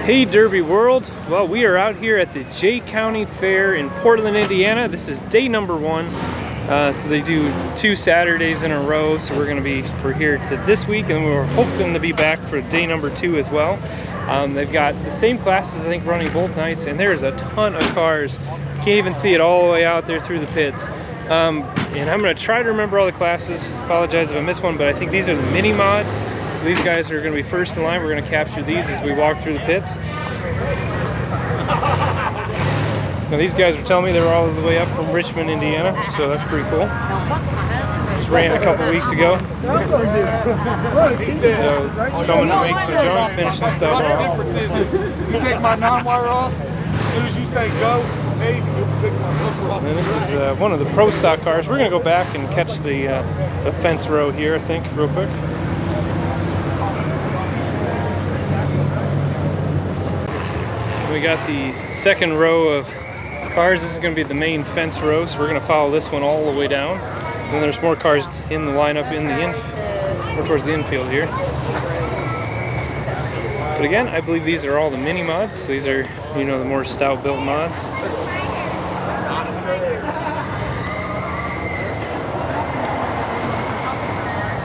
Hey Derby World, well, we are out here at the Jay County Fair in Portland, Indiana. This is day number 1. So they do 2 Saturdays in a row, so we're here to this week, and we're hoping to be back for day number 2 as well. They've got the same classes, I think, running both nights, and there's a ton of cars. You can't even see it all the way out there through the pits. And I'm going to try to remember all the classes. Apologize if I missed one, but I think these are the mini mods. So these guys are going to be first in line. We're going to capture these as we walk through the pits. Now these guys are telling me they were all the way up from Richmond, Indiana, so that's pretty cool. Just ran a couple weeks ago. So coming to make some junk, finish some stuff off. The difference is you take my non-wire off, as soon as you say go, hey, you'll pick my bumper off. And this is one of the pro stock cars. We're going to go back and catch the fence row here, I think, real quick. We got the second row of cars. This is going to be the main fence row, so we're going to follow this one all the way down. And then there's more cars in the lineup more towards the infield here. But again, I believe these are all the mini mods. So these are, you know, the more stout built mods.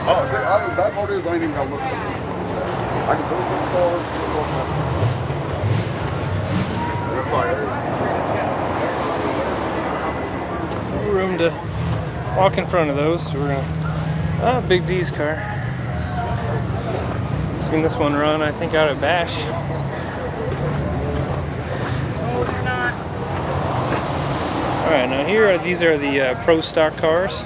Oh, the bad part is I ain't even got to look at it. I can go to this car. Room to walk in front of those, so we're gonna Big D's car. Seen this one run, I think, out at Bash. Alright, now these are the pro stock cars.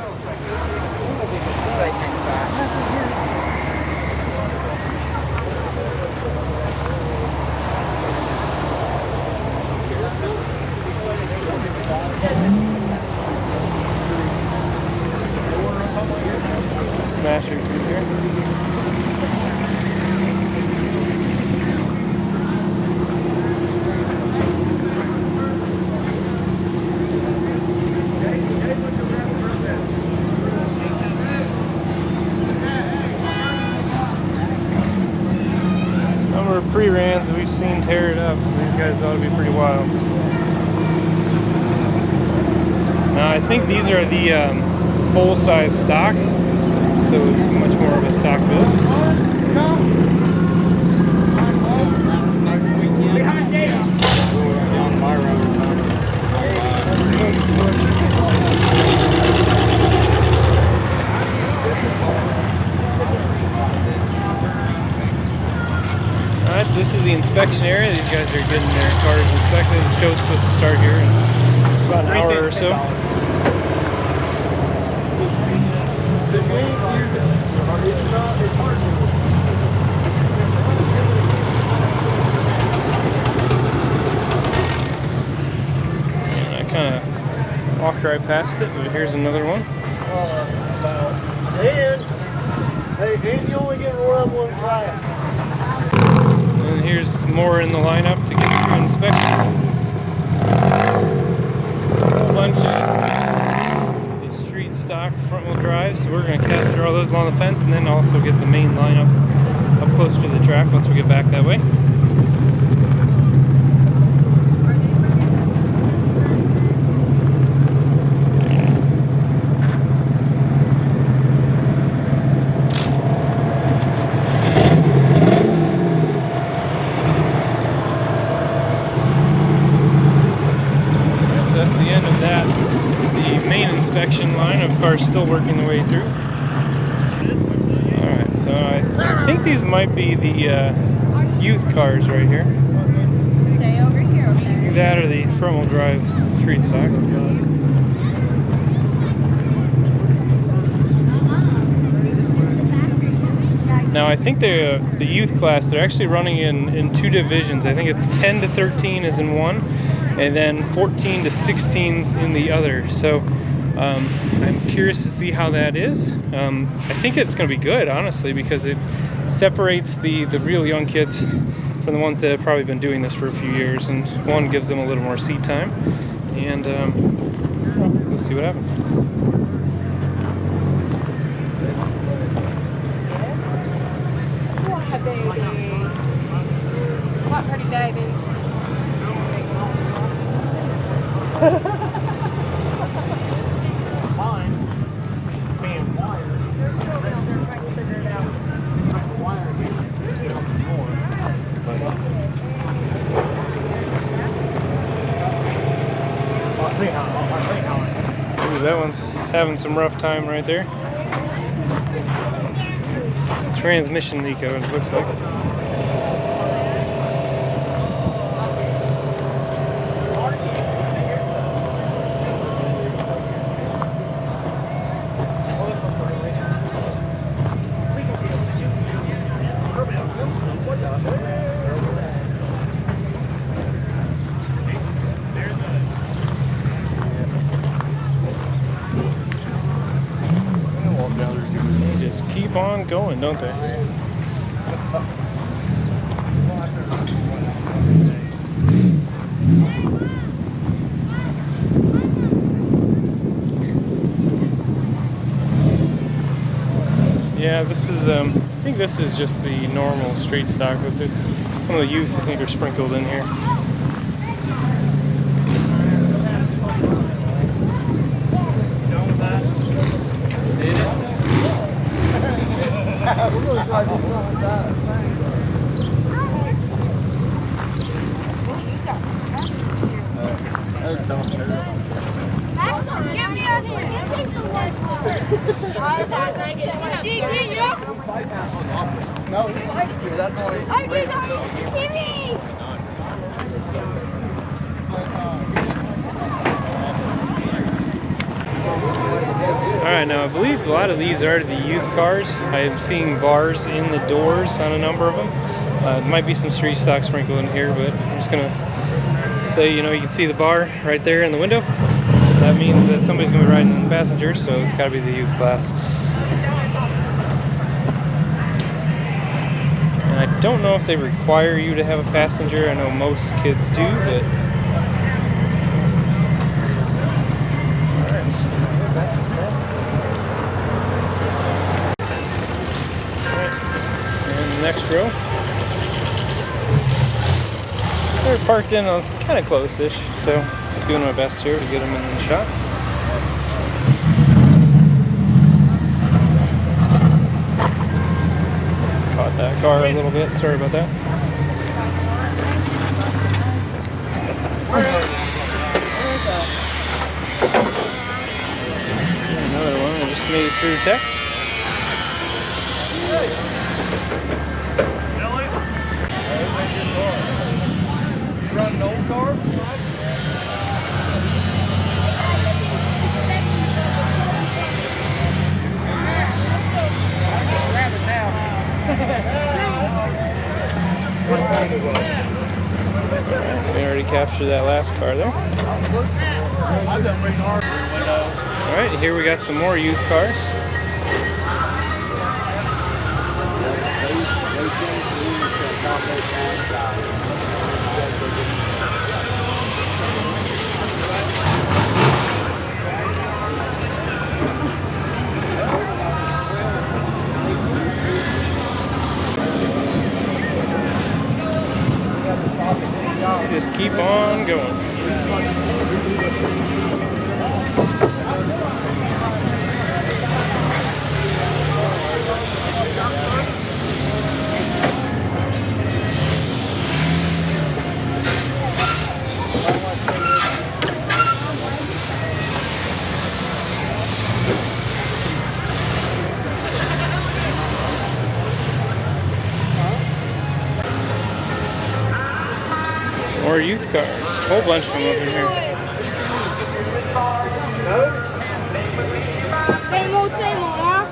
Smasher through here. Number of pre-rans that we've seen tear it up. So these guys ought to be pretty wild. Now I think these are the full-size stock. So it's much more of a stock build. Alright, so this is the inspection area. These guys are getting their cars inspected. The show's supposed to start here in about an hour or so. And I kind of walked right past it, but here's another one. And you only get to run one class. And here's more in the lineup to get through inspection. A whole bunch of these street stock front wheel drives, so we're going to capture all those along the fence and then also get the main lineup up closer to the track once we get back that way. That's the end of that. The main inspection line of cars still working their way through. Alright, so I think these might be the youth cars right here. Stay over here, okay? That or the front wheel drive street stock. Now I think they're the youth class. They're actually running in 2 divisions. I think it's 10 to 13 is in one, and then 14 to 16's in the other. So I'm curious to see how that is. I think it's going to be good, honestly, because it separates the real young kids from the ones that have probably been doing this for a few years, and one gives them a little more seat time, and we'll see what happens. Why, baby? Pretty baby. They're trying to figure it out. Ooh, that one's having some rough time right there. Transmission leak, it looks like. They just keep on going, don't they? Yeah, this is, I think this is just the normal street stock. But some of the youth, I think, are sprinkled in here. Get me out here. Take the one. No, he likes you. That's all. Timmy! Alright, now I believe a lot of these are the youth cars. I am seeing bars in the doors on a number of them. There might be some street stock sprinkled in here, but I'm just going to say, you know, you can see the bar right there in the window. That means that somebody's going to be riding in the passenger, so it's got to be the youth class. And I don't know if they require you to have a passenger. I know most kids do, but... Next row. They're parked in kind of close-ish, so just doing my best here to get them in the shot. Caught that car a little bit, sorry about that. Another one, I just made it through tech. You run an old car? Grab it now. We already captured that last car there. Alright, here we got some more youth cars. Just keep on going. More youth cars. A whole bunch of them up in here. Same old, huh?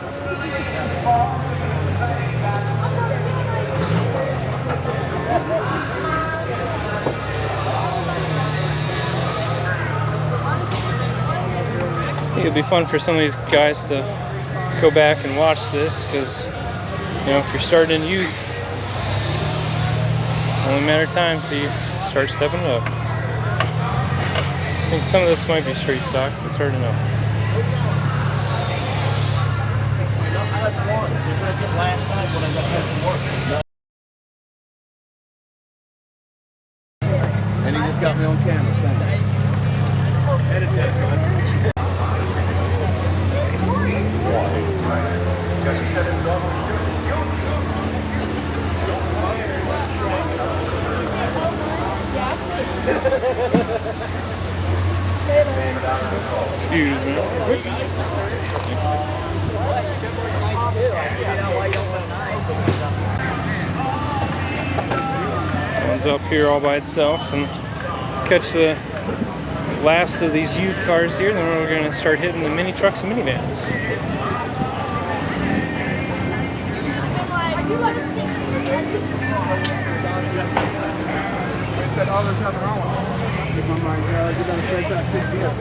I think it'd be fun for some of these guys to go back and watch this, because, you know, if you're starting in youth, it's only a matter of time till you start stepping it up. I think some of this might be street stock, but it's hard to know. I had one. Last night when I got home from work. And he just got me on camera saying, edit that, bud. Excuse me. One's up here all by itself, and catch the last of these youth cars here, then we're going to start hitting the mini trucks and minivans. They said, oh, there's nothing wrong with it. I'm like, you gotta take that big deal.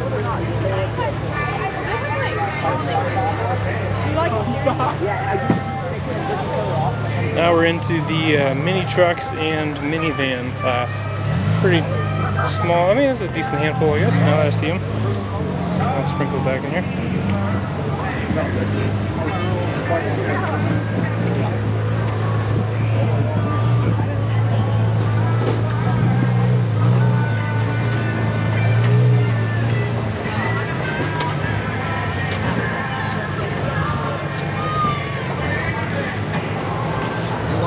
Now we're into the mini trucks and minivan class. Pretty small. I mean, it's a decent handful, I guess, now that I see them. I'll sprinkle back in here.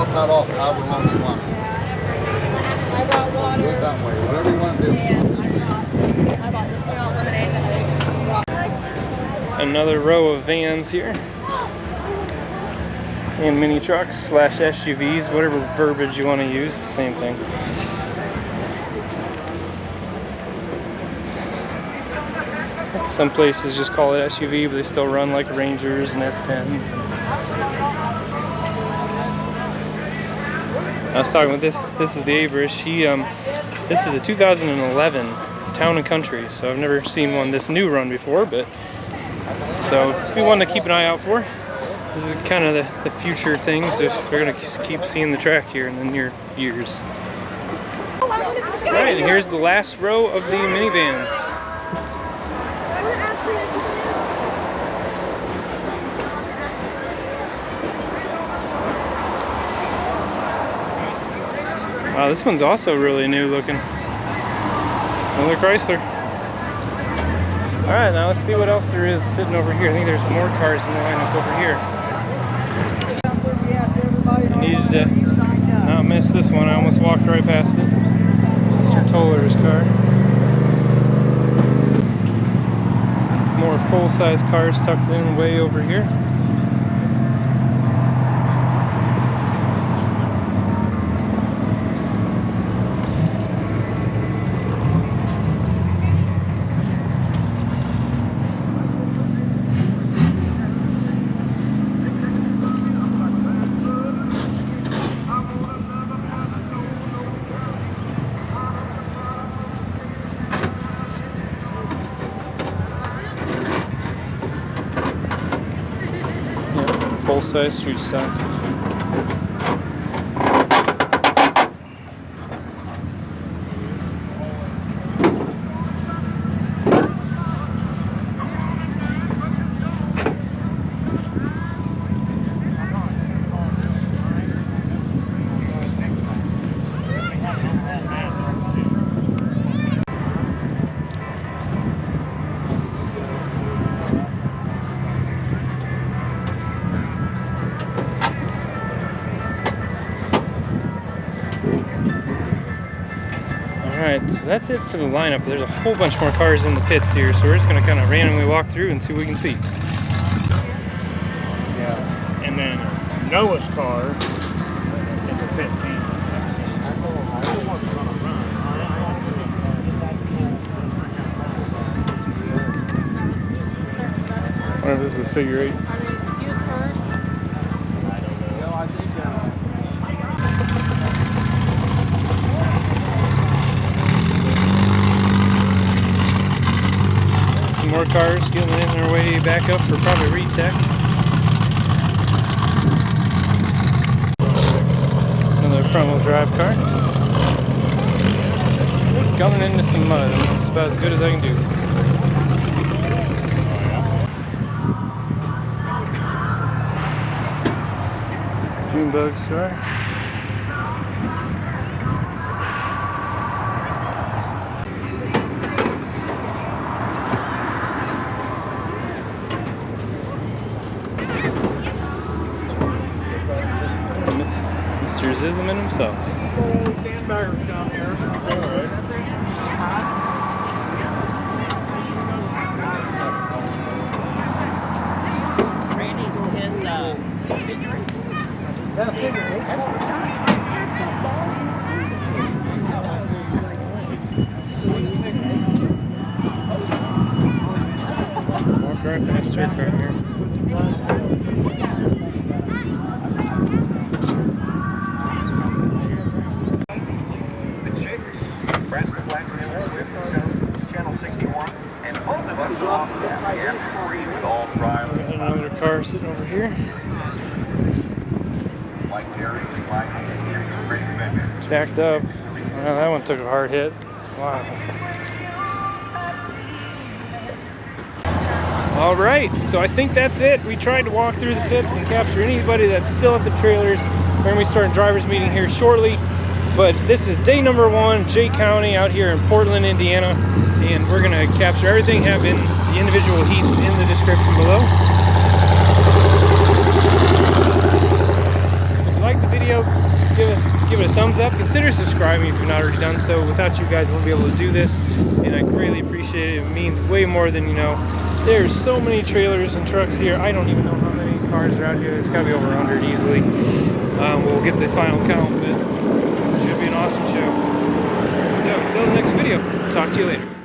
Not off, however long you want. I brought water. Do it that way, whatever you want to do. And I bought this one out lemonade that I brought. Another row of vans here. And mini trucks / SUVs, whatever verbiage you want to use, the same thing. Some places just call it SUV, but they still run like Rangers and S10s. I was talking with this is the Averish. This is the 2011 Town and Country, so I've never seen one this new run before, but so we want to keep an eye out for. This is kind of the future things if we're going to keep seeing the track here in the near years. Alright, and here's the last row of the minivans. Wow, this one's also really new looking. Another Chrysler. Alright, now let's see what else there is sitting over here. I think there's more cars in the lineup over here. I needed to not miss this one. I almost walked right past it. Mr. Toller's car. Some more full-size cars tucked in way over here. Full-size street stock. Alright, so that's it for the lineup. There's a whole bunch more cars in the pits here, so we're just going to kind of randomly walk through and see what we can see. Yeah. And then Noah's car is a 15. I wonder if this is a figure 8. More cars getting in their way back up for probably retech. Another front-wheel drive car. Coming into some mud. That's about as good as I can do. Junebug's car. Chairman himself. Sandbaggers down here. Randy's his figure eight. Walk right past her right here. Channel 61, and both of us are off the free with all prior. Got another car sitting over here. Like Terry, like great adventure. Jacked up. Well, that one took a hard hit. Wow. All right, so I think that's it. We tried to walk through the pits and capture anybody that's still at the trailers. We're gonna be starting drivers meeting here shortly. But this is day number 1, Jay County out here in Portland, Indiana. And we're gonna capture everything, have in the individual heats in the description below. If you like the video, give it a thumbs up. Consider subscribing if you've not already done so. Without you guys, I wouldn't be able to do this. And I greatly appreciate it. It means way more than you know. There's so many trailers and trucks here. I don't even know how many cars are out here. There's gotta be over 100 easily. We'll get the final count, but it should be an awesome show. So until the next video, talk to you later.